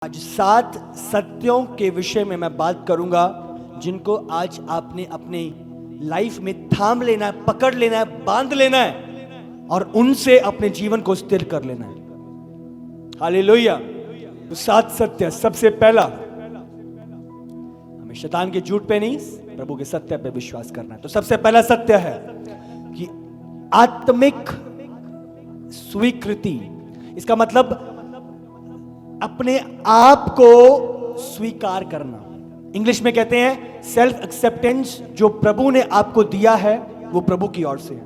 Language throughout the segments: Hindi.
आज 7 सत्यों के विषय में मैं बात करूंगा जिनको आज आपने अपने लाइफ में थाम लेना है, पकड़ लेना है, बांध लेना है और उनसे अपने जीवन को स्थिर कर लेना है। हालेलुया। तो 7 सत्य। सबसे पहला, हमें शैतान के झूठ पे नहीं, प्रभु के सत्य पे विश्वास करना है। तो सबसे पहला सत्य है कि आत्मिक स्वीकृति। इसका मतलब अपने आप को स्वीकार करना। इंग्लिश में कहते हैं सेल्फ एक्सेप्टेंस। जो प्रभु ने आपको दिया है वो प्रभु की ओर से है।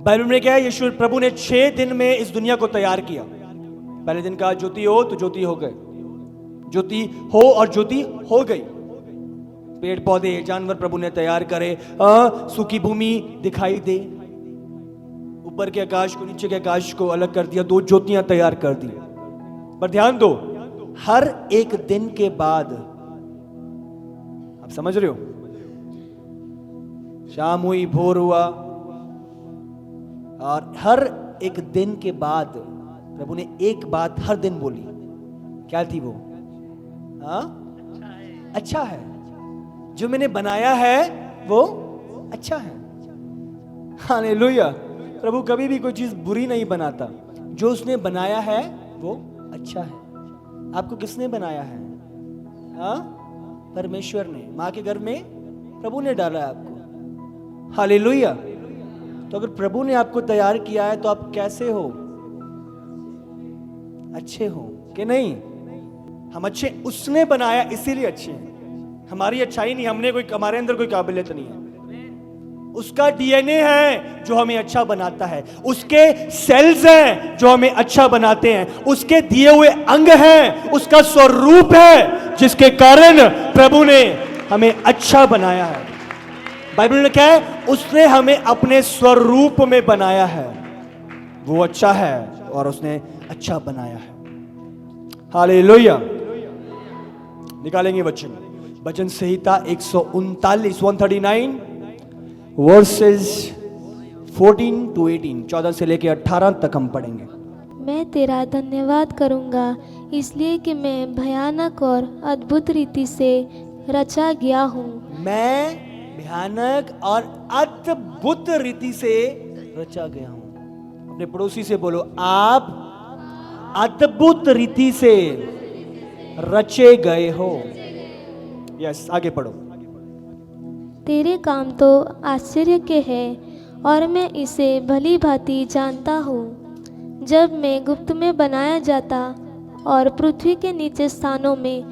बाइबल में क्या है, यीशु प्रभु ने 6 दिन में इस दुनिया को तैयार किया। पहले दिन कहा ज्योति हो तो ज्योति हो गए, ज्योति हो और ज्योति हो गई। पेड़ पौधे जानवर प्रभु ने तैयार करे, सूखी भूमि दिखाई दे, ऊपर के आकाश को नीचे के आकाश को अलग कर दिया, 2 ज्योतियां तैयार कर दी। पर ध्यान दो, हर एक दिन के बाद, आप समझ रहे हो, शाम हुई, भोर हुआ, और हर एक दिन के बाद प्रभु ने एक बात हर दिन बोली। क्या थी वो? अच्छा है। जो मैंने बनाया है वो अच्छा है। हालेलुया। प्रभु कभी भी कोई चीज बुरी नहीं बनाता। जो उसने बनाया है वो अच्छा है। आपको किसने बनाया है? परमेश्वर ने। मां के गर्भ में प्रभु ने डाला है आपको। हालेलुया। तो अगर प्रभु ने आपको तैयार किया है तो आप कैसे हो? अच्छे हो कि नहीं? हम अच्छे, उसने बनाया इसीलिए अच्छे हैं। हमारी अच्छाई नहीं, हमने कोई, हमारे अंदर कोई काबिलियत नहीं है। उसका डीएनए है जो हमें अच्छा बनाता है, उसके सेल्स हैं जो हमें अच्छा बनाते हैं, उसके दिए हुए अंग हैं, उसका स्वरूप है जिसके कारण प्रभु ने हमें अच्छा बनाया है। बाइबल में क्या है? उसने हमें अपने स्वरूप में बनाया है, वो अच्छा है और उसने अच्छा बनाया है। हालेलुया। निकालेंगे वचन संहिता 139 वर्सेस 14 to 18, 14 से लेकर 18 तक हम पढ़ेंगे। मैं तेरा धन्यवाद करूंगा इसलिए कि मैं भयानक और अद्भुत रीति से रचा गया हूँ। मैं भयानक और अद्भुत रीति से रचा गया हूँ। अपने पड़ोसी से बोलो, आप अद्भुत रीति से रचे गए हो। यस, आगे पढ़ो। तेरे काम तो आश्चर्य के हैं और मैं इसे भली भांति जानता हूँ। जब मैं गुप्त में बनाया जाता और पृथ्वी के नीचे स्थानों में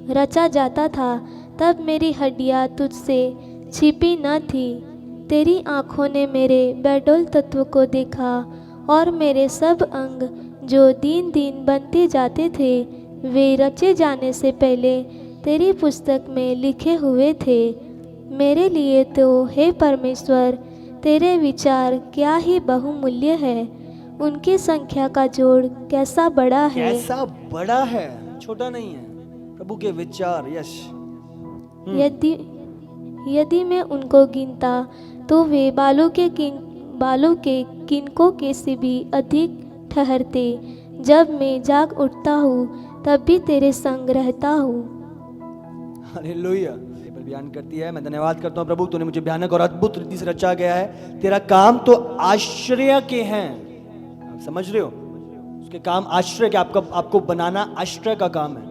रचा जाता था, तब मेरी हड्डियाँ तुझसे छिपी न थी। तेरी आँखों ने मेरे बेडौल तत्व को देखा और मेरे सब अंग जो दिन दिन बनते जाते थे, वे रचे जाने से पहले तेरी पुस्तक में लिखे हुए थे। मेरे लिए तो हे परमेश्वर, तेरे विचार क्या ही बहुमूल्य है। उनकी संख्या का जोड़ कैसा बड़ा है। कैसा बड़ा है, छोटा नहीं है। प्रभु के विचार, यस। यदि मैं उनको गिनता तो वे बालों के किनकों के से भी अधिक ठहरते। जब मैं जाग उठता हूँ तब भी तेरे संग रहता हूँ। हालेलुया। बयान करती है, मैं धन्यवाद करता हूँ प्रभु, तूने मुझे भयानक और अद्भुत रीति से रचा गया है। तेरा काम तो आश्चर्य के हैं। आप समझ रहे हो? उसके काम आश्चर्य के, आपको बनाना आश्चर्य का काम है।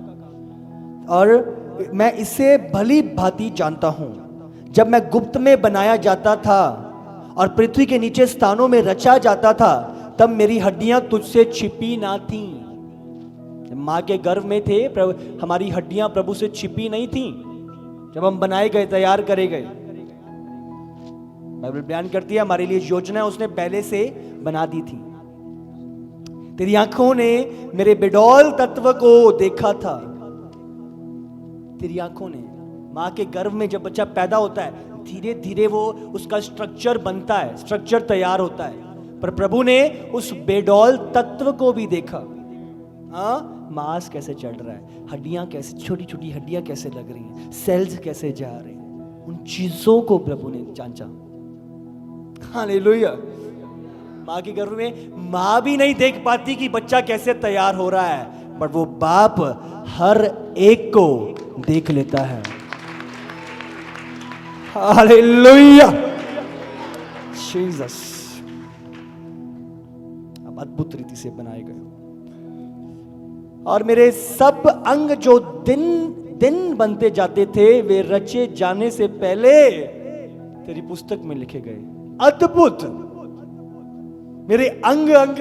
और मैं इसे भली भांति जानता हूँ। जब मैं गुप्त में बनाया जाता था और पृथ्वी के नीचे स्थानों में रचा जाता था, तब मेरी हड्डियां तुझसे छिपी ना थी। माँ के गर्भ में थे, हमारी हड्डियां प्रभु से छिपी नहीं थी। जब हम बनाए गए, तैयार करे गए, बाइबल बयान करती है हमारे लिए योजना उसने पहले से बना दी थी। तेरी आंखों ने मेरे बेडौल तत्व को देखा था। तेरी आंखों ने, माँ के गर्भ में जब बच्चा पैदा होता है, धीरे धीरे वो उसका स्ट्रक्चर बनता है, स्ट्रक्चर तैयार होता है। पर प्रभु ने उस बेडौल तत्व को भी देखा। मांस कैसे चढ़ रहा है, हड्डियां कैसे, छोटी छोटी हड्डियां कैसे लग रही हैं, सेल्स कैसे जा रहे हैं, उन चीजों को प्रभु ने जांचा। हालेलुया। माँ के गर्भ में माँ भी नहीं देख पाती कि बच्चा कैसे तैयार हो रहा है, बट वो बाप हर एक को देख लेता है। Hallelujah, Jesus. अब अद्भुत रीति से बनाए गए और मेरे सब अंग जो दिन दिन बनते जाते थे वे रचे जाने से पहले तेरी पुस्तक में लिखे गए। अद्भुत। मेरे अंग अंग,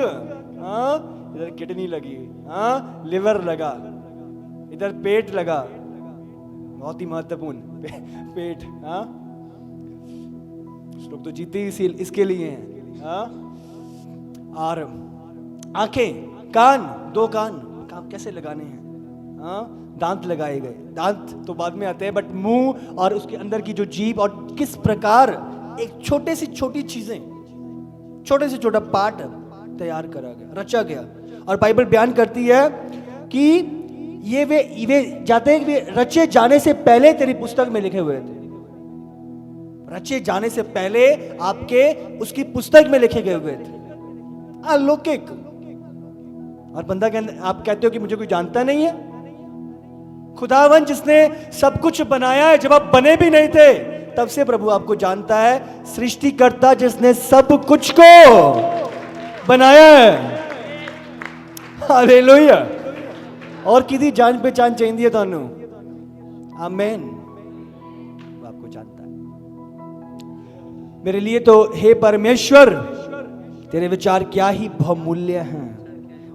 इधर किडनी लगी, लिवर लगा, इधर पेट लगा, बहुत ही महत्वपूर्ण पेट। लोग तो जीते ही इसके लिए हैं। और आंखें, कान, 2 कान कैसे लगाने हैं, दांत लगाए गए। दांत तो बाद में आते हैं, बट मुंह और उसके अंदर की जो जीभ, और किस प्रकार एक छोटे से छोटी चीजें, छोटे से छोटा पार्ट तैयार करा गया, रचा गया। और बाइबल बयान करती है कि ये वे जाते हैं, वे रचे जाने से पहले तेरी पुस्तक में लिखे हुए थे। रचे जाने से पहले आपके उसकी पुस्तक में लिखे गए हुए थे। अलौकिक। और बंदा आप कहते हो कि मुझे कोई जानता नहीं है। खुदावन जिसने सब कुछ बनाया है, जब आप बने भी नहीं थे तब से प्रभु आपको जानता है। सृष्टिकर्ता जिसने सब कुछ को बनाया है। हालेलुया। और किसी जान पहचान चाहिए थानू? आमीन। वो आपको जानता है। मेरे लिए तो हे परमेश्वर तेरे विचार क्या ही बहुमूल्य हैं।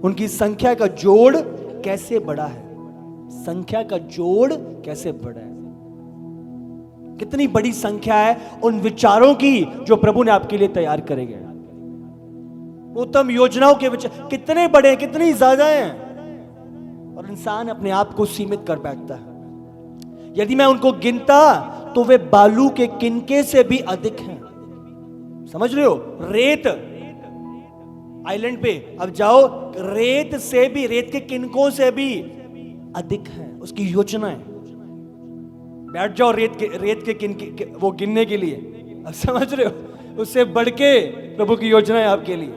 उनकी संख्या का जोड़ कैसे बड़ा है। संख्या का जोड़ कैसे बड़ा है। कितनी बड़ी संख्या है उन विचारों की जो प्रभु ने आपके लिए तैयार करे गए। उत्तम योजनाओं के विचार कितने बड़े, कितनी ज्यादा हैं, और इंसान अपने आप को सीमित कर बैठता है। यदि मैं उनको गिनता तो वे बालू के किनके से भी अधिक हैं। समझ रहे हो? रेत आइलैंड पे अब जाओ, रेत से भी, रेत के किनकों से भी अधिक है उसकी योजनाएं। बैठ जाओ रेत के किनके वो गिनने के लिए। अब समझ रहे हो? उससे बढ़ के प्रभु की योजनाएं आपके लिए।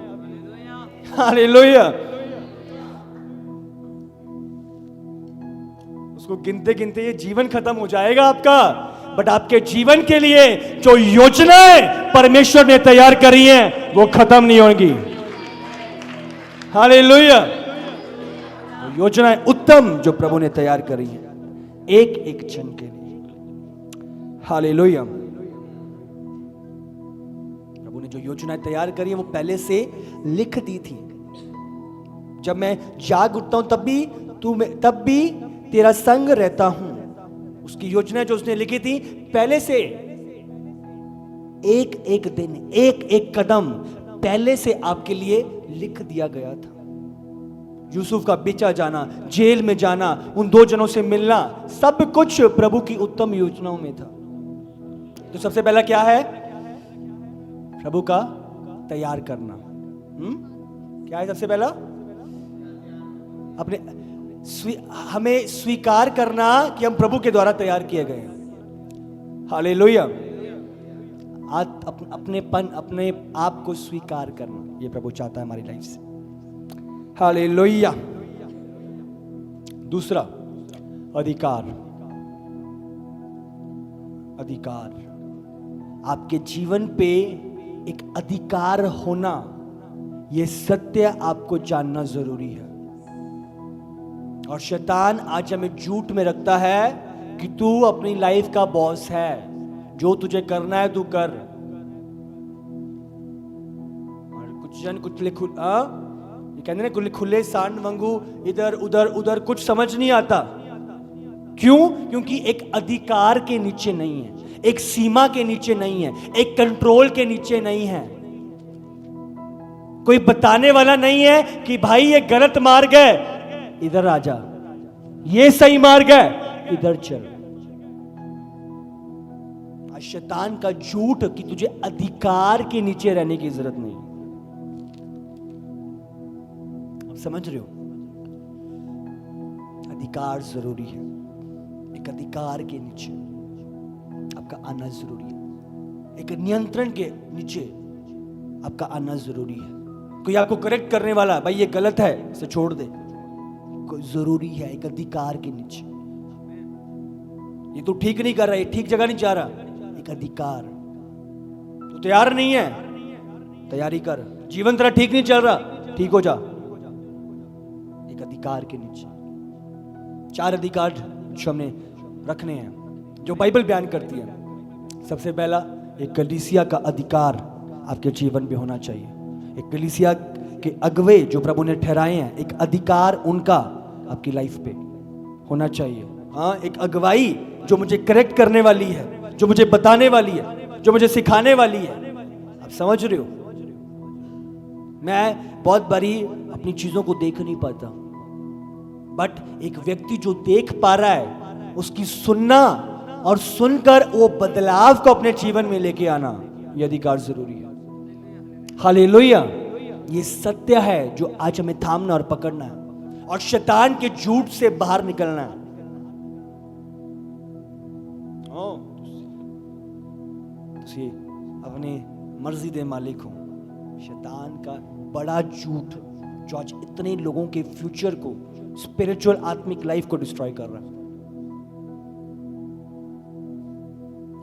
हालेलुया। उसको गिनते गिनते ये जीवन खत्म हो जाएगा आपका, बट आपके जीवन के लिए जो योजनाएं परमेश्वर ने तैयार करी हैं वो खत्म नहीं होंगी। हालेलुया। योजनाएं उत्तम जो प्रभु ने तैयार करी हैं एक एक जन के लिए। हालेलुया। प्रभु ने जो योजनाएं तैयार करी है वो पहले से लिख दी थी। जब मैं जाग उठता हूं तब भी तेरा संग रहता हूं। उसकी योजनाएं जो उसने लिखी थी पहले से, एक एक दिन, एक एक कदम पहले से आपके लिए लिख दिया गया था। यूसुफ का बेचा जाना, जेल में जाना, उन 2 जनों से मिलना, सब कुछ प्रभु की उत्तम योजनाओं में था। तो सबसे पहला क्या है? प्रभु का तैयार करना। क्या है सबसे पहला? अपने हमें स्वीकार करना कि हम प्रभु के द्वारा तैयार किए गए हैं। हालेलुया। अपने आप को स्वीकार करना, ये प्रभु चाहता है हमारी लाइफ से। हालेलुया। दूसरा, अधिकार। अधिकार, आपके जीवन पे एक अधिकार होना, यह सत्य आपको जानना जरूरी है। और शैतान आज हमें झूठ में रखता है कि तू अपनी लाइफ का बॉस है, जो तुझे करना है तू कर। और कुछ जन ये कहते हैं खुले सांड वांगू इधर उधर उधर, कुछ समझ नहीं आता। क्यों? क्योंकि एक अधिकार के नीचे नहीं है, एक सीमा के नीचे नहीं है, एक कंट्रोल के नीचे नहीं है। कोई बताने वाला नहीं है कि भाई ये गलत मार्ग है, इधर आ जा, ये सही मार्ग है, इधर चल। शैतान का झूठ कि तुझे अधिकार के नीचे रहने की जरूरत नहीं। आप समझ रहे हो? अधिकार जरूरी है। एक अधिकार के नीचे आपका आना जरूरी है। एक नियंत्रण के नीचे आपका आना जरूरी है। कोई आपको करेक्ट करने वाला, भाई ये गलत है, इसे छोड़ दे, कोई जरूरी है एक अधिकार के नीचे। ये तो ठीक नहीं कर रहा, ये ठीक जगह नहीं जा रहा, एक अधिकार। तो तैयार नहीं है, तैयारी कर। जीवन तेरा ठीक नहीं चल रहा, ठीक हो जा, एक अधिकार के नीचे। 4 अधिकार जो हमने रखने हैं, जो बाइबल बयान करती है। सबसे पहला, एक कलीसिया का अधिकार आपके जीवन में होना चाहिए। एक कलीसिया के अगुवे जो प्रभु ने ठहराए हैं, एक अधिकार उनका आपकी लाइफ पे होना चाहिए। हाँ, एक अगुवाई जो मुझे करेक्ट करने वाली है, जो मुझे बताने वाली है, जो मुझे सिखाने वाली है। आप समझ रहे हो? मैं बहुत बारी अपनी चीजों को देख नहीं पाता, बट एक व्यक्ति जो देख पा रहा है, उसकी सुनना और सुनकर वो बदलाव को अपने जीवन में लेके आना, ये अधिकार जरूरी है। हालेलुया। ये सत्य है जो आज हमें थामना और पकड़ना है, और शैतान के झूठ से बाहर निकलना है। तुसी अपनी मर्जी दे मालिक हो। शैतान का बड़ा झूठ जो आज इतने लोगों के फ्यूचर को, स्पिरिचुअल आत्मिक लाइफ को डिस्ट्रॉय कर रहा है।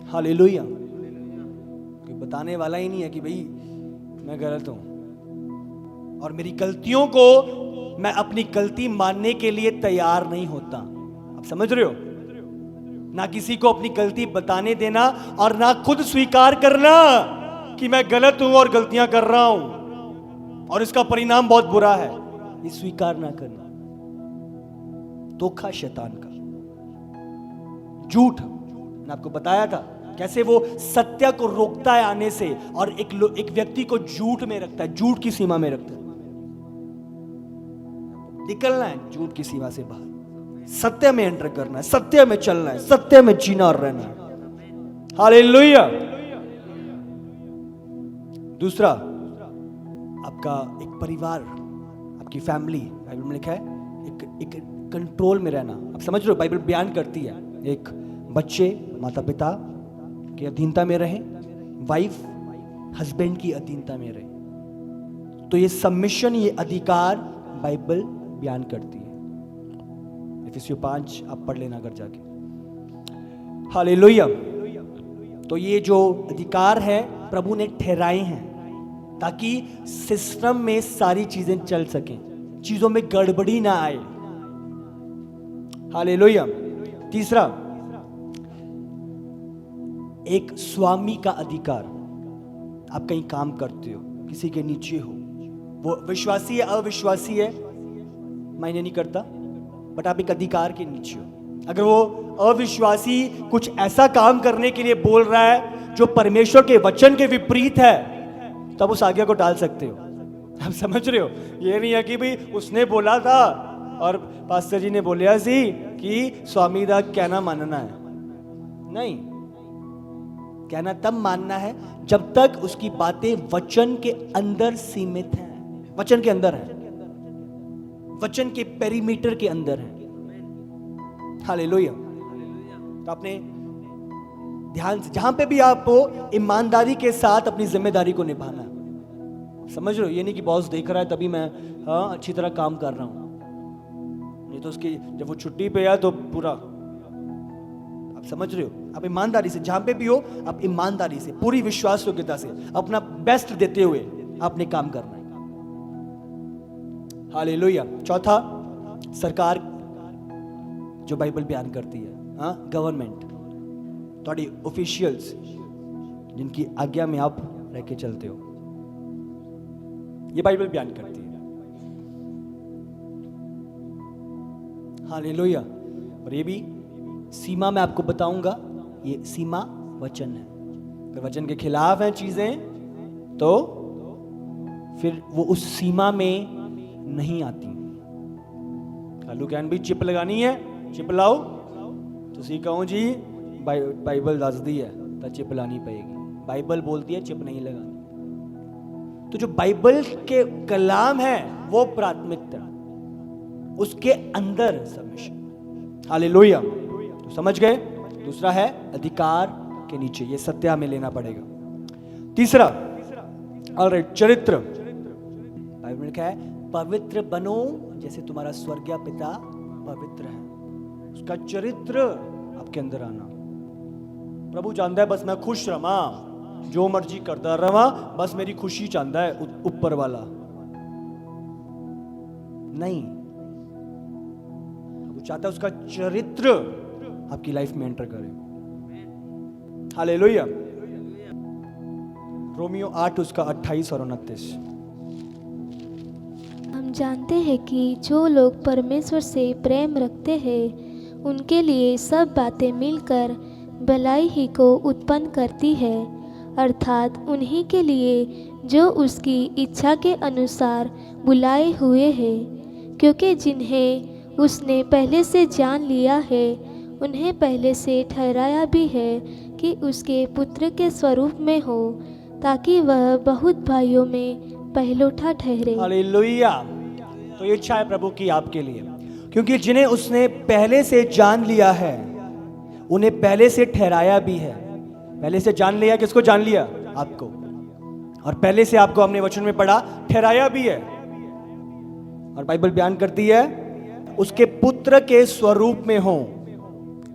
हालेलुया। कोई बताने वाला ही नहीं है कि भाई मैं गलत हूं, और मेरी गलतियों को मैं अपनी गलती मानने के लिए तैयार नहीं होता। आप समझ रहे हो? ना किसी को अपनी गलती बताने देना, और ना खुद स्वीकार करना कि मैं गलत हूं और गलतियां कर रहा हूं और इसका परिणाम बहुत बुरा है। ये स्वीकार ना करना धोखा शैतान का, झूठ। मैंने आपको बताया था कैसे वो सत्य को रोकता है आने से, और एक व्यक्ति को झूठ में रखता है, झूठ की सीमा में रखता है। निकलना है झूठ की सीमा से बाहर, सत्य में एंटर करना है, सत्य में चलना है, सत्य में जीना और रहना है। हालेलुया। दूसरा, आपका एक परिवार, आपकी फैमिली, बाइबल में लिखा है एक कंट्रोल में रहना। आप समझ रहे हो? बाइबल बयान करती है एक बच्चे माता पिता की अधीनता में रहें, वाइफ हस्बैंड की अधीनता में रहे। तो ये सबमिशन, ये अधिकार बाइबल बयान करती है। इफिसियों 5 आप पढ़ लेना अगर जाके। हालेलुया। तो ये जो अधिकार है प्रभु ने ठहराए हैं ताकि सिस्टम में सारी चीजें चल सकें, चीजों में गड़बड़ी ना आए। हालेलुया। तीसरा, एक स्वामी का अधिकार। आप कहीं काम करते हो, किसी के नीचे हो, वो विश्वासी है अविश्वासी है मायने नहीं करता, बट आप एक अधिकार के नीचे हो। अगर वो अविश्वासी कुछ ऐसा काम करने के लिए बोल रहा है जो परमेश्वर के वचन के विपरीत है, तब उस आज्ञा को टाल सकते हो। आप समझ रहे हो? ये नहीं है कि भाई उसने बोला था और पास्टर जी ने बोलिया सी कि स्वामी दा कहना मानना है। नहीं, कहना तब मानना है जब तक उसकी बातें वचन के अंदर सीमित हैं, वचन के अंदर है, वचन के पेरीमीटर के अंदर है। हालेलुया। तो आपने ध्यान से, जहां पे भी आपको ईमानदारी के साथ अपनी जिम्मेदारी को निभाना है। समझ रहे हो? ये नहीं कि बॉस देख रहा है तभी मैं अच्छी तरह काम कर रहा हूं। नहीं तो उसकी जब वो छुट्टी पे है तो पूरा, आप समझ रहे हो? आप ईमानदारी से जहां पे भी हो, आप ईमानदारी से, पूरी विश्वास योग्यता से, अपना बेस्ट देते हुए आपने काम करना है। हालेलुया। चौथा, सरकार जो बाइबल बयान करती है, गवर्नमेंट, थोड़ी ऑफिशियल्स जिनकी आज्ञा में आप रह के चलते हो, ये बाइबल बयान करती है। हालेलुया। और ये भी सीमा मैं आपको बताऊंगा, ये सीमा वचन है। अगर वचन के खिलाफ हैं चीजें तो फिर वो उस सीमा में नहीं आती। आलू कैन भी चिप लगानी है, चिप लाओ, तुसी कहो जी बाइबल दसदी है तो चिप लानी पड़ेगी। बाइबल बोलती है चिप नहीं लगानी। तो जो बाइबल के कलाम है वो प्राथमिकता, उसके अंदर सबमिशन। हालेलुया। तो समझ गए? दूसरा है अधिकार के नीचे, ये सत्य हमें लेना पड़ेगा। तीसरा, ऑलराइट, चरित्र। लिखा है पवित्र बनो जैसे तुम्हारा स्वर्गीय पिता पवित्र है। उसका चरित्र आपके अंदर आना। प्रभु जानता है बस मैं खुश रहा, जो मर्जी करता रहा, बस मेरी खुशी चाहता है ऊपर वाला। नहीं, वो चाहता है उसका चरित्र आपकी लाइफ में एंटर करे। हालेलुया। रोमियो 8 उसका 28 और 29। हम जानते हैं कि जो लोग परमेश्वर से प्रेम रखते हैं उनके लिए सब बातें मिलकर भलाई ही को उत्पन्न करती है, अर्थात उन्हीं के लिए जो उसकी इच्छा के अनुसार बुलाए हुए हैं। क्योंकि जिन्हें उसने पहले से जान लिया है उन्हें पहले से ठहराया भी है कि उसके पुत्र के स्वरूप में हो, ताकि वह बहुत भाइयों में पहलोठा ठहरे। हालेलुया। तो ये इच्छा है प्रभु की आपके लिए, क्योंकि जिन्हें उसने पहले से जान लिया है उन्हें पहले से ठहराया भी है। पहले से जान लिया, किसको जान लिया? आपको। और पहले से आपको हमने वचन में पढ़ा ठहराया भी है। और बाइबल बयान करती है उसके पुत्र के स्वरूप में हो।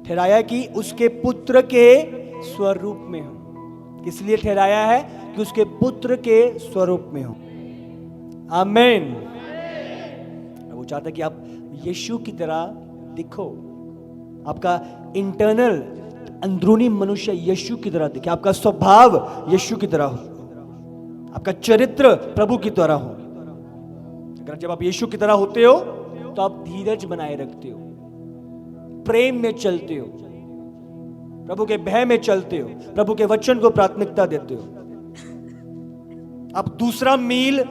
ठहराया कि उसके पुत्र के स्वरूप में हो। किस लिए ठहराया है? कि उसके पुत्र के स्वरूप में हो। आमीन। वो चाहता है कि आप यीशु की तरह दिखो। आपका इंटरनल अंदरूनी मनुष्य यीशु की तरह दिखे। आपका स्वभाव यीशु की तरह हो। आपका चरित्र प्रभु की तरह हो। अगर जब आप यीशु की तरह होते हो तो आप धीरज बनाए रखते हो, प्रेम में चलते हो, प्रभु के भय में चलते हो, प्रभु के वचन को प्राथमिकता देते हो। आप दूसरा मील,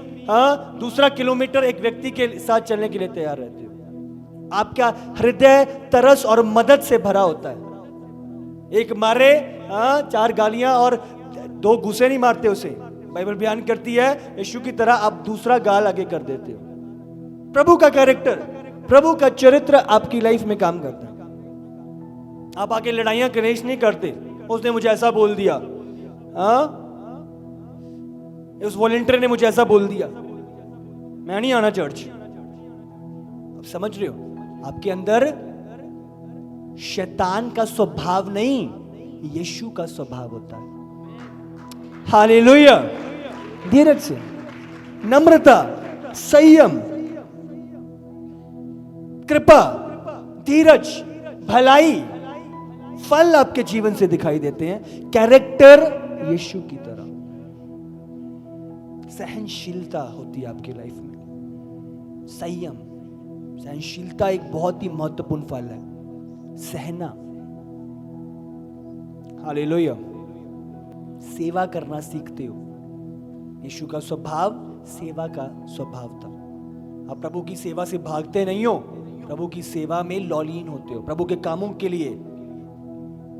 दूसरा किलोमीटर एक व्यक्ति के साथ चलने के लिए तैयार रहते हो। आपका हृदय तरस और मदद से भरा होता है। एक मारे 4 गालियां और 2 घूसे नहीं मारते उसे। बाइबल बयान करती है यीशु की तरह आप दूसरा गाल आगे कर देते हो। प्रभु का कैरेक्टर, प्रभु का चरित्र आपकी लाइफ में काम करता है। आप आके लड़ाइयां कलेश नहीं करते, उसने मुझे ऐसा बोल दिया, उस वॉलंटियर ने मुझे ऐसा बोल दिया, मैं नहीं आना चर्च। आप समझ रहे हो? आपके अंदर शैतान का स्वभाव नहीं, यीशु का स्वभाव होता है। हालेलुया। धीरज से, नम्रता, संयम, कृपा, धीरज, भलाई, फल आपके जीवन से दिखाई देते हैं। कैरेक्टर यीशु की तरह। सहनशीलता होती है आपकी लाइफ में। संयम, सहनशीलता एक बहुत ही महत्वपूर्ण फल है। सहना। हालेलुया। सेवा करना सीखते हो। यीशु का स्वभाव सेवा का स्वभाव था। आप प्रभु की सेवा से भागते नहीं हो, प्रभु की सेवा में लौलीन होते हो। प्रभु के कामों के लिए,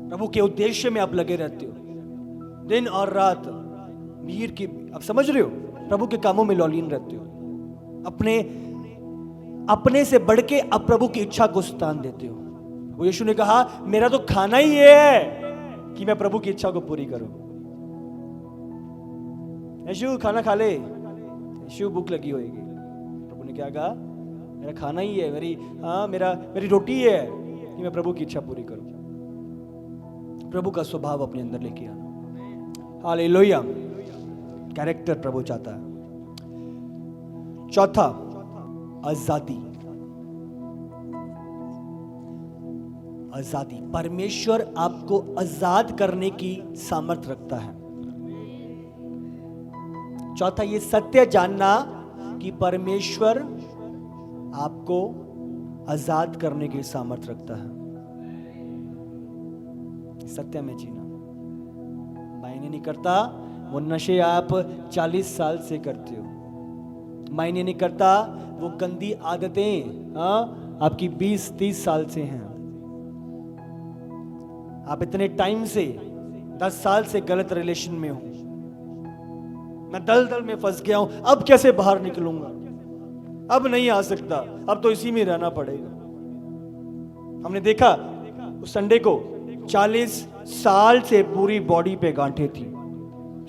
प्रभु के उद्देश्य में आप लगे रहते हो दिन और रात। मीर की, आप समझ रहे हो? प्रभु के कामों में लौलीन रहते हो। अपने से बढ़ के आप प्रभु की इच्छा को स्थान देते हो। वो यीशु ने कहा मेरा तो खाना ही ये है कि मैं प्रभु की इच्छा को पूरी करूं। यीशु खाना खा ले, यीशु भूख लगी होगी। प्रभु ने क्या कहा? मेरा खाना ही है, मेरी रोटी है कि मैं प्रभु की इच्छा पूरी करूं। प्रभु का स्वभाव अपने अंदर लेके आना। हालेलुया। कैरेक्टर प्रभु चाहता है। चौथा, आजादी। आजादी। परमेश्वर आपको आजाद करने की सामर्थ्य रखता है। चौथा, ये सत्य जानना कि परमेश्वर आपको आजाद करने की सामर्थ्य रखता है। सत्य में जीना। मायने नहीं करता वो नशे आप 40 साल से करते हो। मायने नहीं करता वो गंदी आदतें आपकी 20-30 साल से हैं। आप इतने टाइम से 10 साल से गलत रिलेशन में हो। मैं दलदल में फंस गया हूं, अब कैसे बाहर निकलूंगा? अब नहीं आ सकता, अब तो इसी में रहना पड़ेगा। हमने देखा उस संडे को 40 साल से पूरी बॉडी पे गांठें थी,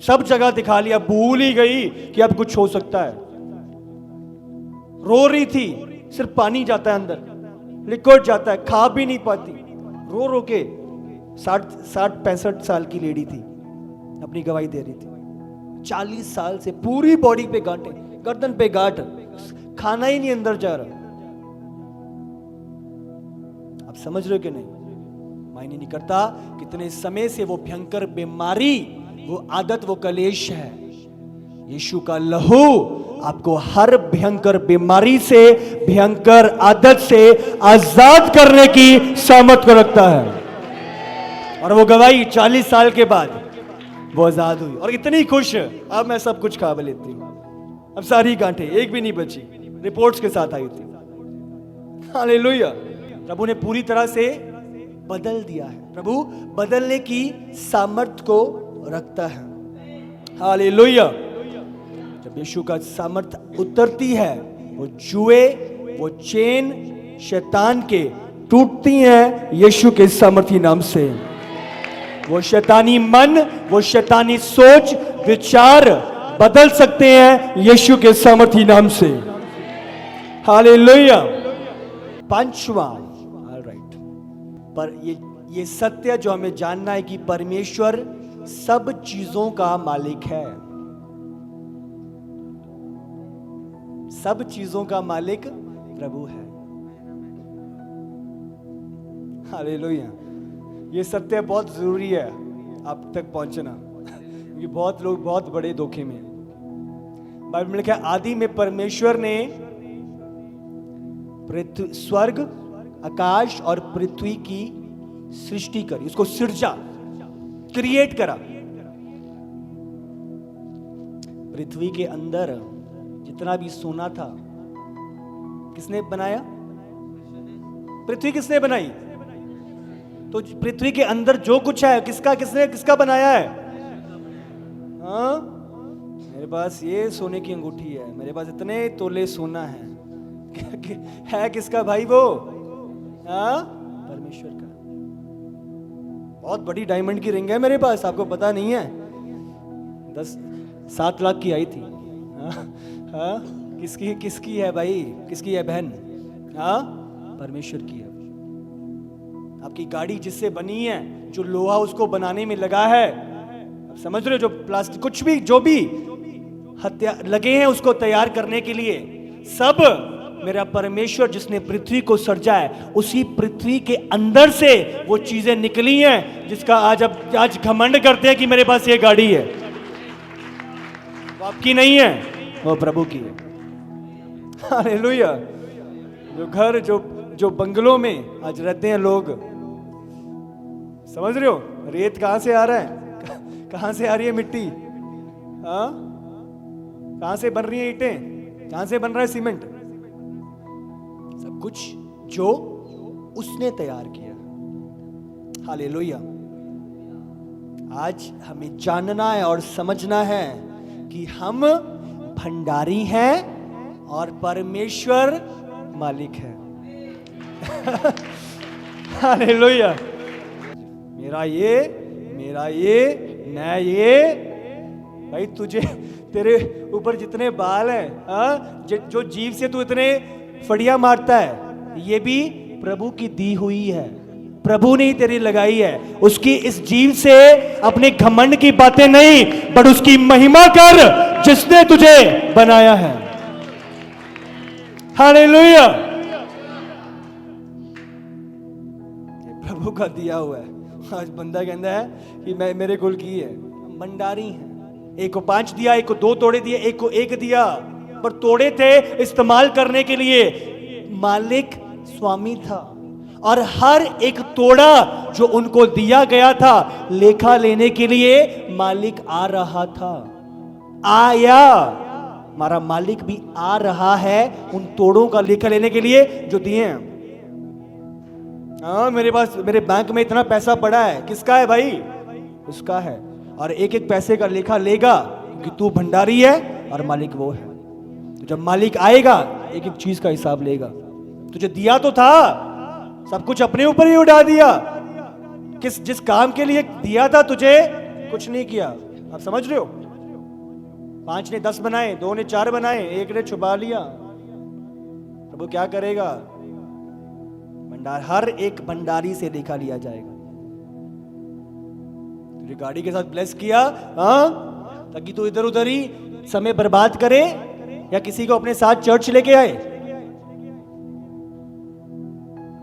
सब जगह दिखा लिया, भूल ही गई कि अब कुछ हो सकता है। रो रही थी, सिर्फ पानी जाता है अंदर, लिक्विड जाता है, खा भी नहीं पाती, रो रो के 60-65 साल की लेडी थी, अपनी गवाही दे रही थी। 40 साल से पूरी बॉडी पे गांठे, गर्दन पे गांठ, खाना ही नहीं अंदर जा रहा। आप समझ रहे हो कि नहीं? मायने नहीं करता कितने समय से वो भयंकर बीमारी, वो आदत, वो कलेश है। यीशु का लहू आपको हर भयंकर बीमारी से, भयंकर आदत से आजाद करने की सामर्थ को रखता है। और वो गवाही 40 साल के बाद वो आजाद हुई और इतनी खुश, अब मैं सब कुछ खा लेती हूं, अब सारी गांठें एक भी नहीं बची, रिपोर्ट्स के साथ आई थी। हालेलुया। प्रभु ने पूरी तरह से बदल दिया है। प्रभु बदलने की सामर्थ को रखता है। हालेलुया। जब यीशु का सामर्थ उतरती है, वो जुए, वो चेन शैतान के टूटती हैं यीशु के सामर्थी नाम से। वो शैतानी मन, वो शैतानी सोच, विचार बदल सकते हैं यीशु के सामर्थी नाम से। हालेलुया। पांचवा, ऑलराइट, पर ये सत्य जो हमें जानना है कि परमेश्वर सब चीजों का मालिक है। सब चीजों का मालिक प्रभु है। हालेलुया। ये सत्य बहुत जरूरी है आप तक पहुंचना, क्योंकि बहुत लोग बहुत बड़े धोखे में हैं। बाइबल में लिखा है, आदि में परमेश्वर ने स्वर्ग, आकाश और पृथ्वी की सृष्टि करी, उसको सृजा, क्रिएट करा। पृथ्वी के अंदर जितना भी सोना था किसने बनाया? पृथ्वी किसने बनाई? तो पृथ्वी के अंदर जो कुछ है किसका बनाया है? हाँ, मेरे पास ये सोने की अंगूठी है, मेरे पास इतने तोले सोना है, है किसका भाई वो? हाँ, परमेश्वर का। बहुत बड़ी डायमंड की रिंग है मेरे पास, आपको पता नहीं है? 7 लाख की आई थी। हाँ, किसकी है भाई? किसकी है बहन? हाँ, परमेश्वर की है। आपकी गाड़ी जिससे बनी है, जो लोहा उसको बनाने में लगा है, आप समझ रहे हो? जो प्लास्टिक, कुछ भी, जो भी हथियार लगे हैं उसको तैयार करने के लिए, सब मेरा परमेश्वर जिसने पृथ्वी को सृजा है, उसी पृथ्वी के अंदर से वो चीजें निकली हैं जिसका आज घमंड करते हैं कि मेरे पास ये गाड़ी है। वो आपकी नहीं है, वो प्रभु की है। हालेलुया। जो घर, जो बंगलों में आज रहते हैं लोग, समझ रहे हो? रेत कहां से आ रहा है? कहां से आ रही है मिट्टी? हाँ, कहां से बन रही है ईंटें? कहां से बन रहा है सीमेंट? सब कुछ जो उसने तैयार किया। हालेलुया। आज हमें जानना है और समझना है कि हम भंडारी हैं और परमेश्वर मालिक है। हालेलुया। मेरा ये, मैं ये, भाई तुझे, तेरे ऊपर जितने बाल हैं, जो जीव से तू इतने फड़िया मारता है, ये भी प्रभु की दी हुई है। प्रभु ने ही तेरी लगाई है। उसकी इस जीव से अपने घमंड की बातें नहीं, बट उसकी महिमा कर जिसने तुझे बनाया है। हालेलुया। प्रभु का दिया हुआ है। आज बंदा कहता है कि मैं, मेरे कुल की है। भंडारी है। एक को 5 दिया, एक को 2 तोड़े दिए, एक को 1 दिया, पर तोड़े थे इस्तेमाल करने के लिए। मालिक स्वामी था और हर एक तोड़ा जो उनको दिया गया था, लेखा लेने के लिए मालिक आ रहा था। आया, हमारा मालिक भी आ रहा है उन तोड़ों का लेखा लेने के लिए जो दिए हैं। हाँ, मेरे पास, मेरे बैंक में इतना पैसा पड़ा है, किसका है भाई? उसका है। और एक एक पैसे का लेखा लेगा, क्योंकि तू भंडारी है और मालिक वो है। तो जब मालिक आएगा, एक एक चीज का हिसाब लेगा। तुझे दिया तो था, सब कुछ अपने ऊपर ही उड़ा दिया। जिस काम के लिए दिया था तुझे, कुछ नहीं किया। आप समझ रहे हो? 5 ने 10 बनाए, 2 ने 4 बनाए, 1 ने छुपा लिया। प्रभु क्या करेगा? हर एक भंडारी से लेखा लिया जाएगा। तुझे गाड़ी के साथ ब्लेस किया, हाँ, ताकि तू इधर उधर ही समय बर्बाद करे या किसी को अपने साथ चर्च लेके आए?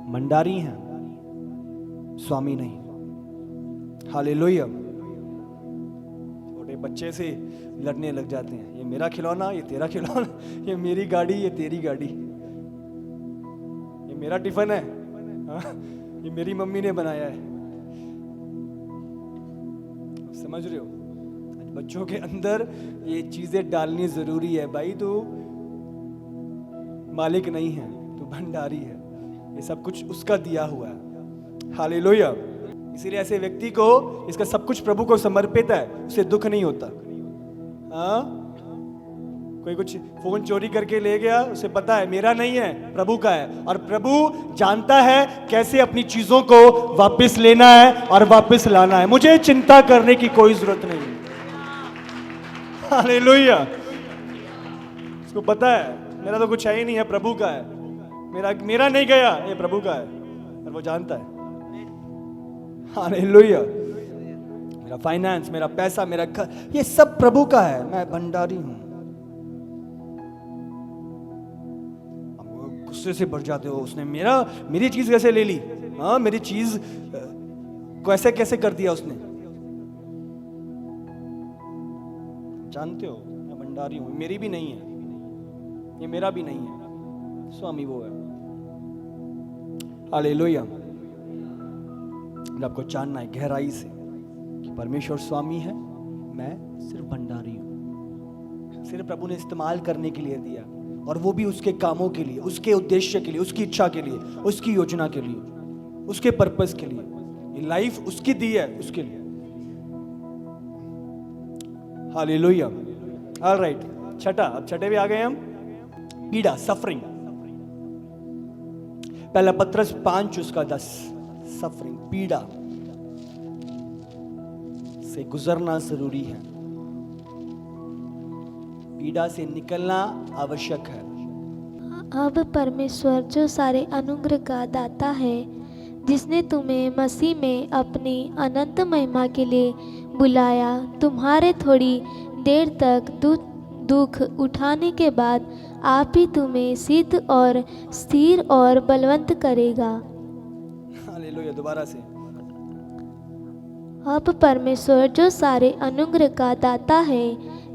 भंडारी हैं, स्वामी नहीं। हालेलुया। छोटे बच्चे से लड़ने लग जाते हैं, ये मेरा खिलौना, ये तेरा खिलौना, ये मेरी गाड़ी, ये तेरी गाड़ी, ये मेरा टिफिन है, हाँ, ये मेरी मम्मी ने बनाया है। समझ रहे हो? बच्चों के अंदर ये चीजें डालनी जरूरी है। भाई तू मालिक नहीं है, तू भंडारी है, ये सब कुछ उसका दिया हुआ है। हालेलुया। इसीलिए ऐसे व्यक्ति को इसका सब कुछ प्रभु को समर्पित है, उसे दुख नहीं होता। हाँ, कोई कुछ फोन चोरी करके ले गया, उसे पता है मेरा नहीं है, प्रभु का है, और प्रभु जानता है कैसे अपनी चीजों को वापस लेना है और वापस लाना है। मुझे चिंता करने की कोई जरूरत नहीं। हालेलुया। उसको पता है मेरा तो कुछ है ही नहीं है, प्रभु का है, मेरा नहीं गया, ये प्रभु का है, और वो जानता है। हालेलुया। मेरा फाइनेंस, मेरा पैसा, मेरा घर, ये सब प्रभु का है, मैं भंडारी हूं। गुस्से से बढ़ जाते हो, उसने मेरी चीज कैसे ले ली, हाँ, मेरी चीज कैसे कैसे कर दिया उसने। जानते हो मैं भंडारी हूं, मेरी भी नहीं है, ये मेरा भी नहीं है, स्वामी वो है। हालेलुया। आपको जानना है गहराई से कि परमेश्वर स्वामी है, मैं सिर्फ भंडारी हूं। सिर्फ प्रभु ने इस्तेमाल करने के लिए दिया, और वो भी उसके कामों के लिए, उसके उद्देश्य के लिए, उसकी इच्छा के लिए, उसकी योजना के लिए, उसके पर्पस के लिए। ये लाइफ उसकी दी है, उसके लिए। हालेलुया। ऑलराइट, छठा, अब छठे भी आ गए हम। पीड़ा, सफरिंग। पहला पत्रस 5:10। सफरिंग, पीड़ा से गुजरना जरूरी है, पीड़ा से निकलना आवश्यक है। अब परमेश्वर जो सारे अनुग्रह का दाता है, जिसने तुम्हें मसीह में अपनी अनंत महिमा के लिए बुलाया, तुम्हारे थोड़ी देर तक दुख उठाने के बाद आप ही तुम्हें सिद्ध और स्थिर और बलवंत करेगा। हालेलुया। दोबारा से। अब परमेश्वर जो सारे अनुग्रह का दाता है,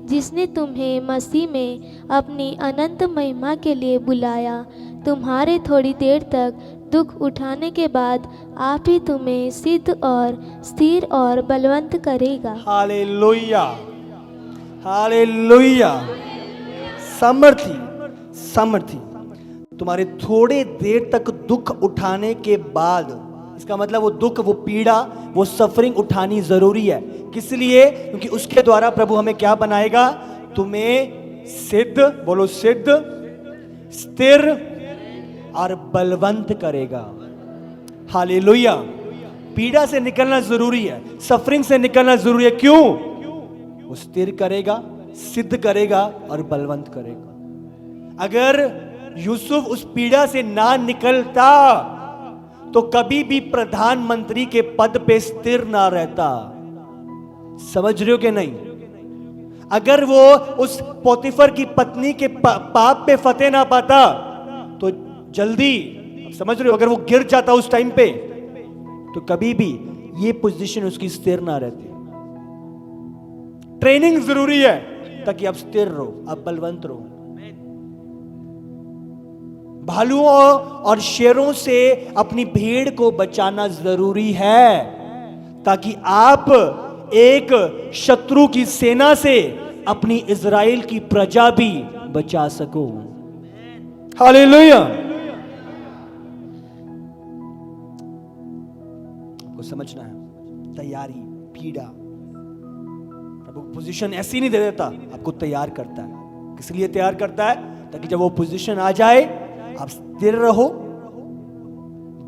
जिसने तुम्हें मसीह में अपनी अनंत महिमा के लिए बुलाया, तुम्हारे थोड़ी देर तक दुख उठाने के बाद आप ही तुम्हें सिद्ध और स्थिर और बलवंत करेगा। हालेलुया। हालेलुया। सामर्थी तुम्हारे थोड़े देर तक दुख उठाने के बाद, इसका मतलब वो दुख, वो पीड़ा, वो सफरिंग उठानी जरूरी है। किस लिए? क्योंकि उसके द्वारा प्रभु हमें क्या बनाएगा? तुम्हें सिद्ध, बोलो सिद्ध, स्थिर और बलवंत करेगा। हालेलुया। पीड़ा से निकलना जरूरी है, सफरिंग से निकलना जरूरी है। क्यों? वो स्थिर करेगा, सिद्ध करेगा और बलवंत करेगा। अगर यूसुफ उस पीड़ा से ना निकलता तो कभी भी प्रधानमंत्री के पद पे स्थिर ना रहता। समझ रहे हो कि नहीं? अगर वो उस पोतीफर की पत्नी के पाप पे फतेह ना पाता तो जल्दी, समझ रहे हो, अगर वो गिर जाता उस टाइम पे तो कभी भी ये पोजीशन उसकी स्थिर ना रहती। ट्रेनिंग जरूरी है ताकि आप स्थिर रहो, आप बलवंत रहो। भालुओं और शेरों से अपनी भीड़ को बचाना जरूरी है ताकि आप एक शत्रु की सेना से अपनी इज़राइल की प्रजा भी बचा सको। हालेलुया। आपको समझना है, तैयारी, पीड़ा, प्रभु पोजीशन ऐसी नहीं दे देता, आपको तैयार करता है। किस लिए तैयार करता है? ताकि जब वो पोजीशन आ जाए आप स्थिर रहो,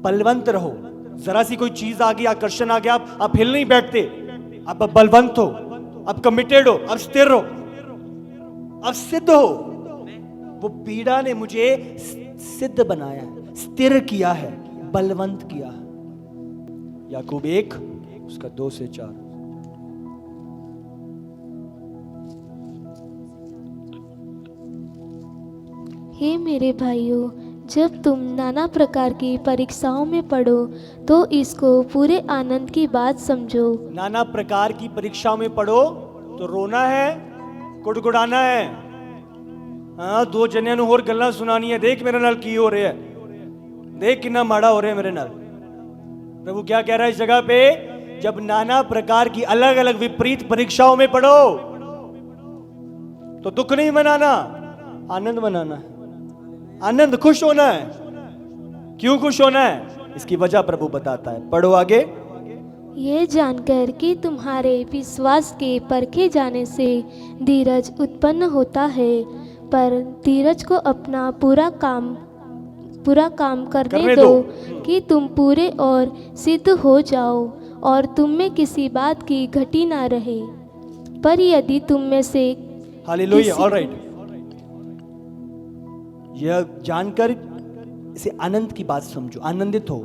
बलवंत रहो। जरा सी कोई चीज आ गई, आकर्षण आ गया, आप हिल नहीं बैठते, आप बलवंत हो, आप कमिटेड हो, आप स्थिर हो, आप सिद्ध हो। वो पीड़ा ने मुझे सिद्ध बनाया है, स्थिर किया है, बलवंत किया है। याकूब 1 उसका 2 से 4। हे मेरे भाइयों, जब तुम नाना प्रकार की परीक्षाओं में पढ़ो तो इसको पूरे आनंद की बात समझो। नाना प्रकार की परीक्षाओं में पढ़ो तो रोना है, गुड़गुड़ाना है। हाँ, 2 जनिया नु होर गल्लां सुनानी है, देख मेरे नाल की हो रहा है, देख कितना माड़ा हो रहा है मेरे नाल। प्रभु क्या कह रहा है इस जगह पे? जब नाना प्रकार की अलग अलग विपरीत परीक्षाओं में पढ़ो तो दुख नहीं मनाना, आनंद मनाना है। आनंद, खुश होना है। क्यों खुश होना है? इसकी वजह प्रभु बताता है। पढ़ो आगे। ये जानकर कि तुम्हारे विश्वास के परखे जाने से धीरज उत्पन्न होता है, पर धीरज को अपना पूरा काम करने दो कि तुम पूरे और सिद्ध हो जाओ और तुम में किसी बात की घटी ना रहे। पर यदि तुम में से हालेलुया, ऑलराइट। यह जानकर इसे आनंद की बात समझो, आनंदित हो।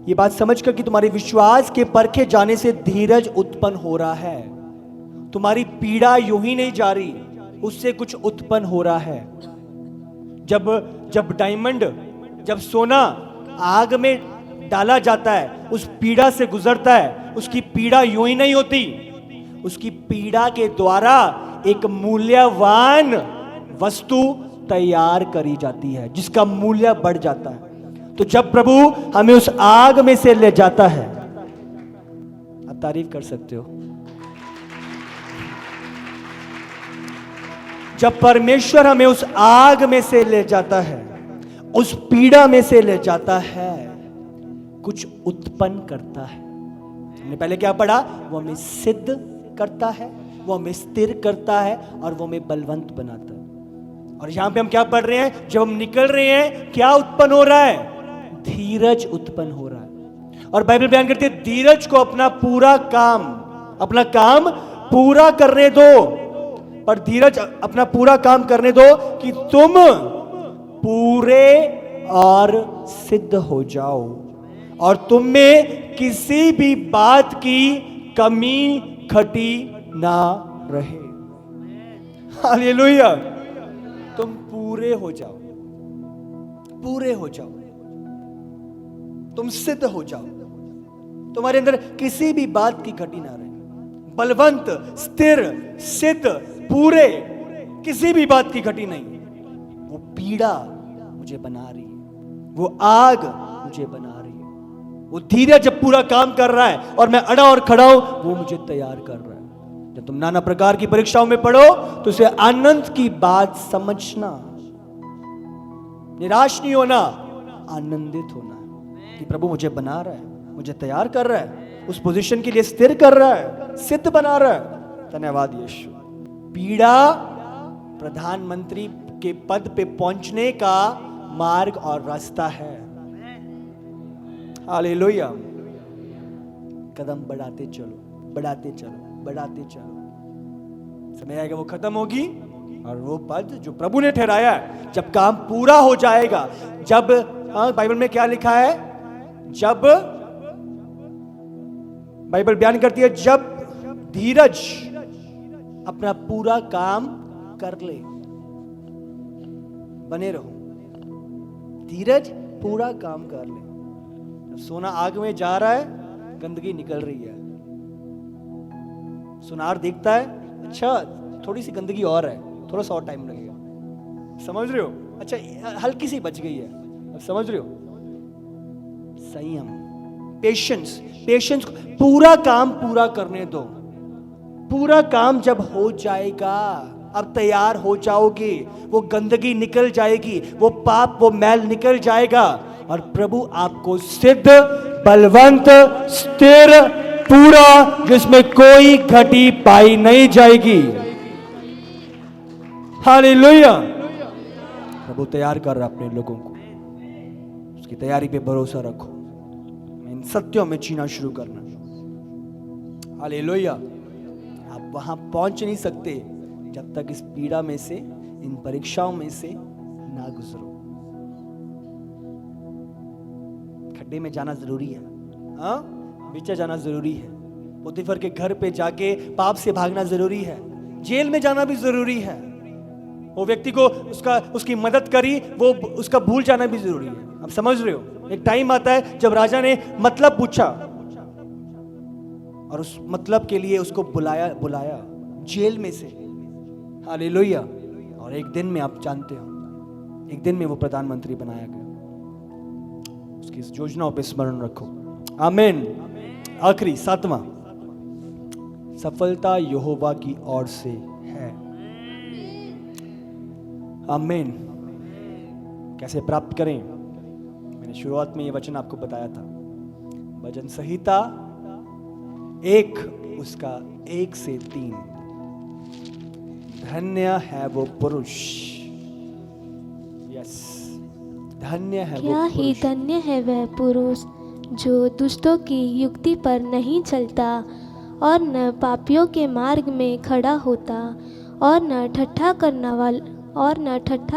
ये बात समझकर कि तुम्हारे विश्वास के परखे जाने से धीरज उत्पन्न हो रहा है। तुम्हारी पीड़ा यूं ही नहीं जा रही, उससे कुछ उत्पन्न हो रहा है। जब डायमंड, जब सोना आग में डाला जाता है, उस पीड़ा से गुजरता है, उसकी पीड़ा यूं ही नहीं होती। उसकी पीड़ा के द्वारा एक मूल्यवान वस्तु तैयार करी जाती है, जिसका मूल्य बढ़ जाता है। तो जब प्रभु हमें उस आग में से ले जाता है, आप तारीफ कर सकते हो। जब परमेश्वर हमें उस आग में से ले जाता है, उस पीड़ा में से ले जाता है, कुछ उत्पन्न करता है। हमने पहले क्या पढ़ा? वो हमें सिद्ध करता है, वो हमें स्थिर करता है और वो हमें बलवंत बनाता है। और यहां पे हम क्या पढ़ रहे हैं? जब हम निकल रहे हैं, क्या उत्पन्न हो रहा है? धीरज उत्पन्न हो रहा है। और बाइबल बयान करती है धीरज को अपना काम पूरा करने दो। पर धीरज अपना पूरा काम करने दो कि तुम पूरे और सिद्ध हो जाओ और तुम में किसी भी बात की कमी घटी ना रहे। हालेलुया। तुम पूरे हो जाओ, तुम सिद्ध हो जाओ, तुम्हारे अंदर किसी भी बात की घटी ना रहे। बलवंत, स्थिर, सिद्ध, पूरे, किसी भी बात की घटी नहीं। वो पीड़ा मुझे बना रही है, वो आग मुझे बना रही है, वो धीरज जब पूरा काम कर रहा है और मैं अड़ा और खड़ा हूं, वो मुझे तैयार कर रहा है। जब तुम नाना प्रकार की परीक्षाओं में पढ़ो तो उसे आनंद की बात समझना, निराश नहीं होना, आनंदित होना कि प्रभु मुझे बना रहा है, मुझे तैयार कर रहा है, उस पोजीशन के लिए स्थिर कर रहा है, सिद्ध बना रहा है। धन्यवाद यीशु। पीड़ा प्रधानमंत्री के पद पे पहुंचने का मार्ग और रास्ता है। हालेलुया। कदम बढ़ाते चलो, बढ़ाते चलो, बढ़ाते चलो। समय आएगा वो खत्म होगी और वो पद जो प्रभु ने ठहराया है, जब काम पूरा हो जाएगा, जब बाइबल में क्या लिखा है? जब बाइबल बयान करती है जब धीरज अपना पूरा काम कर ले। बने रहो, धीरज पूरा काम कर ले। जब सोना आग में जा रहा है, गंदगी निकल रही है, सुनार देखता है, अच्छा थोड़ी सी गंदगी और है, थोड़ा सा और टाइम लगेगा। समझ रहे हो? अच्छा हल्की सी बच गई है, अब समझ रहे हो? संयम, पेशेंस, पूरा काम पूरा करने दो। पूरा काम जब हो जाएगा, अब तैयार हो जाओगे, वो गंदगी निकल जाएगी, वो पाप, वो मैल निकल जाएगा और प्रभु आपको सिद्ध, बलवंत, स्थिर, पूरा, जिसमें कोई घटी पाई नहीं जाएगी। हालेलुया। प्रभु तैयार कर रहा अपने लोगों को, उसकी तैयारी पे भरोसा रखो, इन सत्यों में जीना शुरू करना। हालेलुया। आप वहां पहुंच नहीं सकते जब तक इस पीड़ा में से, इन परीक्षाओं में से ना गुजरो। गड्ढे में जाना जरूरी है, हाँ, नीचे जाना जरूरी है, पोतीफर के घर पे जाके पाप से भागना जरूरी है, जेल में जाना भी जरूरी है, वो व्यक्ति को उसकी मदद करी, वो उसका भूल जाना भी जरूरी है। आप समझ रहे हो? एक टाइम आता है जब राजा ने मतलब पूछा और उस मतलब के लिए उसको बुलाया जेल में से, हालेलुया। और एक दिन में आप जानते हो, एक दिन में वो प्रधानमंत्री बनाया गया। उसकी इस योजनाओं पे स्मरण रखो। आमीन। आखिरी 7वां, सफलता यहोवा की ओर से है। आमीन। कैसे प्राप्त करें? मैंने शुरुआत में ये वचन आपको बताया था, भजन संहिता 1 उसका 1 से 3। धन्य है वो पुरुष, यस, धन्य है क्या वो ही पुरुष, धन्य है वह पुरुष जो दुष्टों की युक्ति पर नहीं चलता और न पापियों के मार्ग में खड़ा होता और न ठट्ठा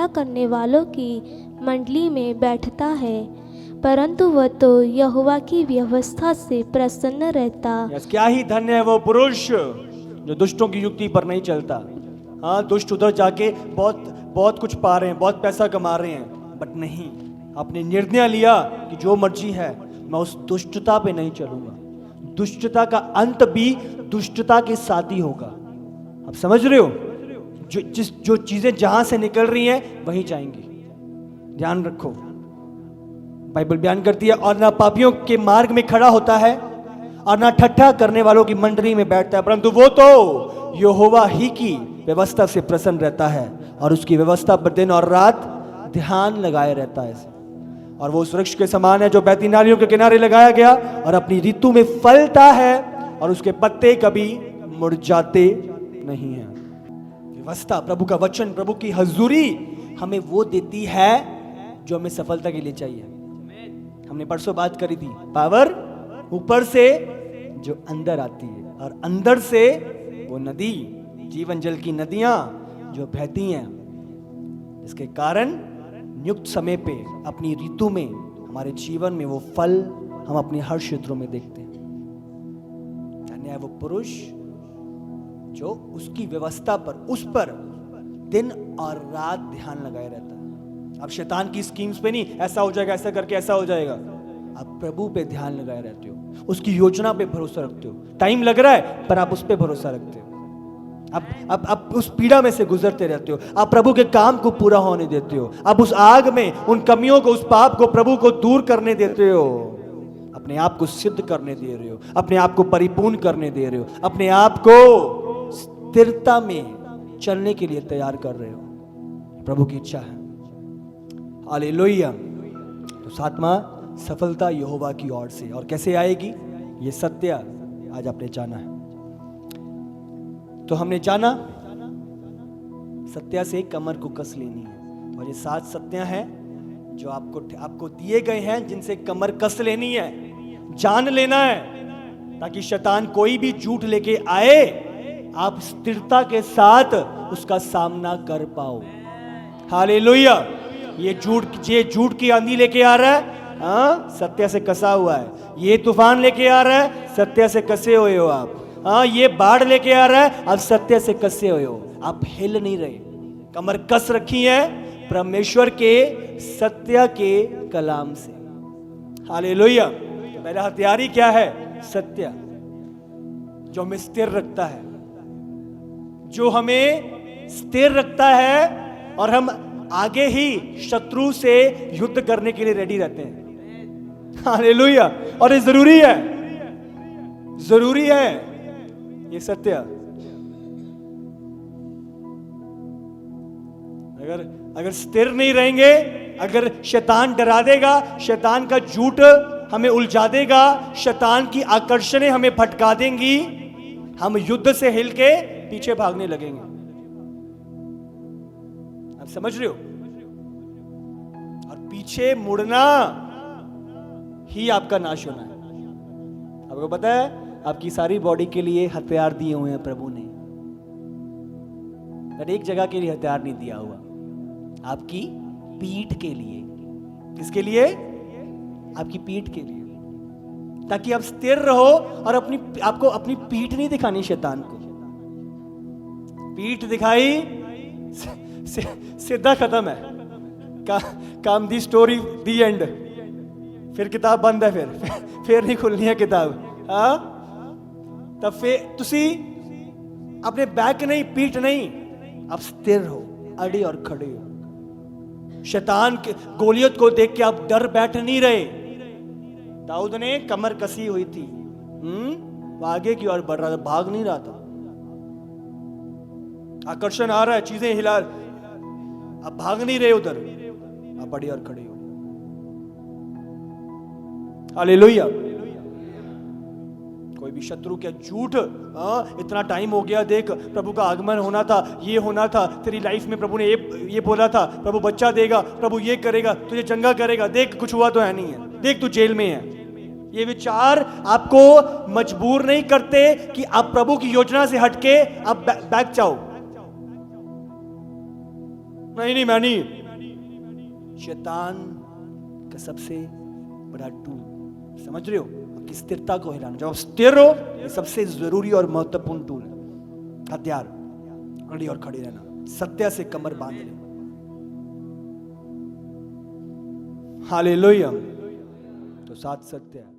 करने वालों की मंडली में बैठता है, परंतु वह तो यहोवा की व्यवस्था से प्रसन्न रहता। यस, क्या ही धन्य है वो पुरुष जो दुष्टों की युक्ति पर नहीं चलता। हाँ, दुष्ट उधर जाके बहुत कुछ पा रहे हैं, बहुत पैसा कमा रहे हैं, बट नहीं, आपने निर्णय लिया कि जो मर्जी है, मैं उस दुष्टता पे नहीं चलूंगा। दुष्टता का अंत भी दुष्टता के साथ ही होगा। आप समझ रहे हो? जो चीजें जहां से निकल रही हैं वही जाएंगी। ध्यान रखो, बाइबल बयान करती है, और ना पापियों के मार्ग में खड़ा होता है और ना ठट्ठा करने वालों की मंडली में बैठता है, परंतु वो तो यहोवा ही की व्यवस्था से प्रसन्न रहता है और उसकी व्यवस्था पर दिन और रात ध्यान लगाए रहता है। और वो उस वृक्ष के समान है जो बहती नालियों के किनारे लगाया गया और अपनी ऋतु में फलता है और उसके पत्ते कभी मुरझाते नहीं हैं। व्यवस्था, प्रभु का वचन, प्रभु की हजूरी हमें वो देती है जो हमें सफलता के लिए चाहिए। हमने परसों बात करी थी, पावर ऊपर से जो अंदर आती है और अंदर से वो नदी, जीवन जल की नदियां जो बहती हैं, इसके कारण नियुक्त समय पे अपनी ऋतु में हमारे जीवन में वो फल हम अपने हर क्षेत्रों में देखते हैं। धन्य है वो पुरुष जो उसकी व्यवस्था पर, उस पर दिन और रात ध्यान लगाए रहता है। अब शैतान की स्कीम्स पे नहीं, ऐसा हो जाएगा, ऐसा करके ऐसा हो जाएगा। आप प्रभु पे ध्यान लगाए रहते हो, उसकी योजना पे भरोसा रखते हो। टाइम लग रहा है पर आप उस पे भरोसा रखते हो। आप उस पीड़ा में से गुजरते रहते हो, आप प्रभु के काम को पूरा होने देते हो, आप उस आग में उन कमियों को, उस पाप को प्रभु को दूर करने देते हो, अपने आप को सिद्ध करने दे रहे हो, अपने आप को परिपूर्ण करने दे रहे हो, अपने आप को स्थिरता में चलने के लिए तैयार कर रहे हो। प्रभु की इच्छा है। हालेलुया। तो 7वां, सफलता यहोवा की ओर से। और कैसे आएगी? ये सत्य आज आपने जाना है। तो हमने जाना सत्य से कमर को कस लेनी है, और ये 7 सत्य हैं जो आपको दिए गए हैं, जिनसे कमर कस लेनी है, जान लेना है, ताकि शैतान कोई भी झूठ लेके आए, आप स्थिरता के साथ उसका सामना कर पाओ। हालेलुया। ये झूठ की आंधी लेके आ रहा है, हाँ, सत्य से कसा हुआ है। ये तूफान लेके आ रहा है, सत्य से कसे हुए हो आप। हाँ, ये बाढ़ लेके आ रहा है, आप सत्य से कसे हुए हो, आप हिल नहीं रहे। कमर कस रखी है परमेश्वर के सत्य के कलाम से। हालेलुया। मेरा हथियारी क्या है? सत्य, जो हमें स्थिर रखता है, जो हमें स्थिर रखता है, और हम आगे ही शत्रु से युद्ध करने के लिए रेडी रहते हैं। हालेलुया। और ये जरूरी है, जरूरी है ये सत्य। अगर स्थिर नहीं रहेंगे, अगर शैतान डरा देगा, शैतान का झूठ हमें उलझा देगा, शैतान की आकर्षणें हमें भटका देंगी, हम युद्ध से हिल के पीछे भागने लगेंगे। आप समझ रहे हो? और पीछे मुड़ना ही आपका नाश होना है। आपको पता है, आपकी सारी बॉडी के लिए हथियार दिए हुए हैं प्रभु ने, पर एक जगह के लिए हथियार नहीं दिया हुआ, आपकी पीठ के लिए। किसके लिए? आपकी पीठ के लिए, ताकि आप स्थिर रहो और आपको अपनी पीठ नहीं दिखानी शैतान को। पीठ दिखाई सीधा खत्म है, काम दी स्टोरी दी एंड, फिर किताब बंद है, फिर नहीं खुलनी है किताब। हाँ, तब फिर तुसी अपने बैक नहीं, पीठ नहीं, आप स्थिर हो, अड़ी और खड़े हो। शैतान के गोलियत को देख के आप डर बैठ नहीं रहे। दाऊद ने कमर कसी हुई थी, वो आगे की ओर बढ़ रहा था, भाग नहीं रहा था। आकर्षण आ रहा है, चीजें हिला, आप भाग नहीं रहे उधर, आप बड़ी और खड़े हो। हालेलुया। कोई भी शत्रु क्या झूठ, इतना टाइम हो गया, देख प्रभु का आगमन होना था, ये होना था तेरी लाइफ में, प्रभु ने ये बोला था, प्रभु बच्चा देगा, प्रभु ये करेगा, तुझे चंगा करेगा, देख कुछ हुआ तो है नहीं है, देख तू जेल में है। ये विचार आपको मजबूर नहीं करते कि आप प्रभु की योजना से हटके आप बैक जाओ। नहीं, मैं नहीं। शैतान का सबसे बड़ा टूल, समझ रहे हो, आपकी स्थिरता को हिलाना। जब आप स्थिर हो, ये सबसे जरूरी और महत्वपूर्ण टूल है, हथियार। अड़ी और खड़ी रहना, सत्य से कमर बांध ले। हालेलुया। तो साथ सत्य है।